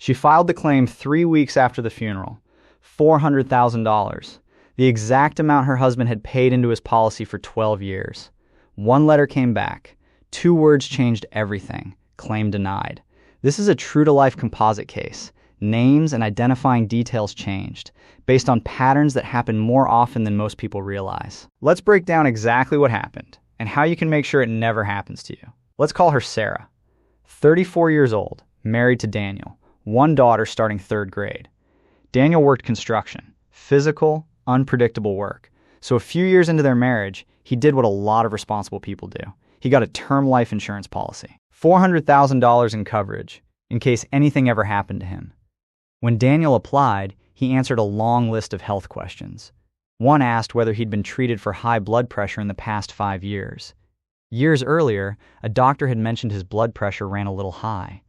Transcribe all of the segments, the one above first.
She filed the claim 3 weeks after the funeral. $400,000. The exact amount her husband had paid into his policy for 12 years. One letter came back. 2 words changed everything. Claim denied. This is a true-to-life composite case. Names and identifying details changed, based on patterns that happen more often than most people realize. Let's break down exactly what happened, and how you can make sure it never happens to you. Let's call her Sarah. 34 years old, married to Daniel. 1 daughter starting 3rd grade. Daniel worked construction. Physical, unpredictable work. So a few years into their marriage, he did what a lot of responsible people do. He got a term life insurance policy. $400,000 in coverage, in case anything ever happened to him. When Daniel applied, he answered a long list of health questions. One asked whether he'd been treated for high blood pressure in the past 5 years. Years earlier, a doctor had mentioned his blood pressure ran a little high.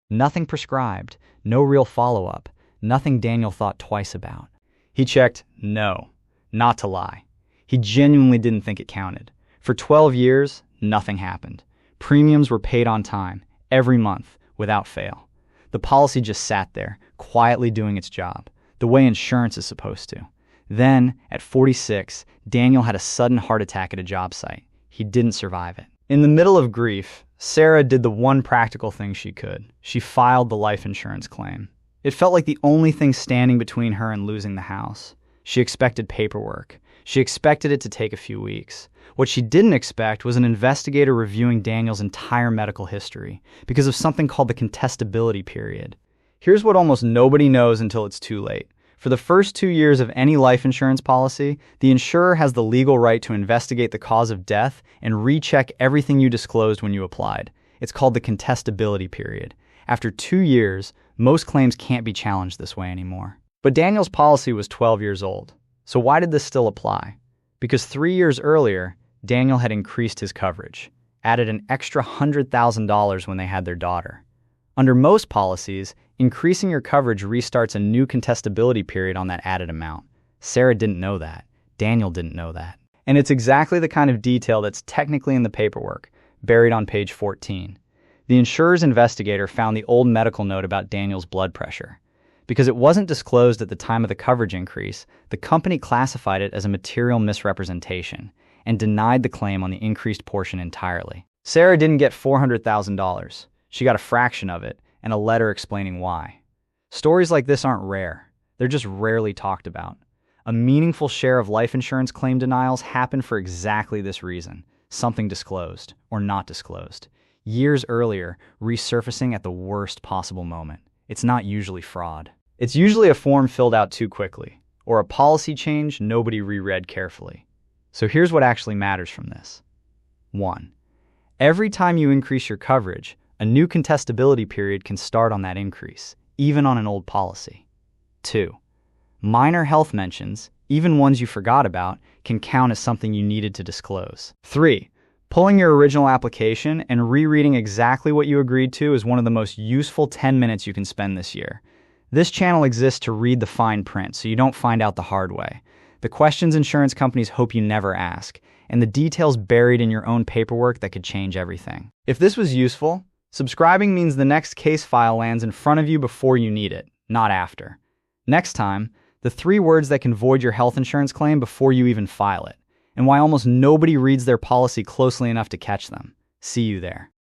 Nothing prescribed, no real follow-up, nothing Daniel thought twice about. He checked no, not to lie. He genuinely didn't think it counted. For 12 years, nothing happened. Premiums were paid on time, every month, without fail. The policy just sat there, quietly doing its job, the way insurance is supposed to. Then, at 46, Daniel had a sudden heart attack at a job site. He didn't survive it. In the middle of grief, Sarah did the one practical thing she could. She filed the life insurance claim. It felt like the only thing standing between her and losing the house. She expected paperwork. She expected it to take a few weeks. What she didn't expect was an investigator reviewing Daniel's entire medical history because of something called the contestability period. Here's what almost nobody knows until it's too late. For the first 2 years of any life insurance policy, the insurer has the legal right to investigate the cause of death and recheck everything you disclosed when you applied. It's called the contestability period. After 2 years, most claims can't be challenged this way anymore. But Daniel's policy was 12 years old. So why did this still apply? Because 3 years earlier, Daniel had increased his coverage, added an extra $100,000 when they had their daughter. Under most policies, increasing your coverage restarts a new contestability period on that added amount. Sarah didn't know that. Daniel didn't know that. And it's exactly the kind of detail that's technically in the paperwork, buried on page 14. The insurer's investigator found the old medical note about Daniel's blood pressure. Because it wasn't disclosed at the time of the coverage increase, the company classified it as a material misrepresentation and denied the claim on the increased portion entirely. Sarah didn't get $400,000. She got a fraction of it and a letter explaining why. Stories like this aren't rare. They're just rarely talked about. A meaningful share of life insurance claim denials happen for exactly this reason: something disclosed or not disclosed. Years earlier, resurfacing at the worst possible moment. It's not usually fraud. It's usually a form filled out too quickly, or a policy change nobody reread carefully. So here's what actually matters from this. 1. Every time you increase your coverage, a new contestability period can start on that increase, even on an old policy. 2. Minor health mentions, even ones you forgot about, can count as something you needed to disclose. 3. Pulling your original application and rereading exactly what you agreed to is one of the most useful 10 minutes you can spend this year. This channel exists to read the fine print so you don't find out the hard way. The questions insurance companies hope you never ask, and the details buried in your own paperwork that could change everything. If this was useful, subscribing means the next case file lands in front of you before you need it, not after. Next time, the 3 words that can void your health insurance claim before you even file it, and why almost nobody reads their policy closely enough to catch them. See you there.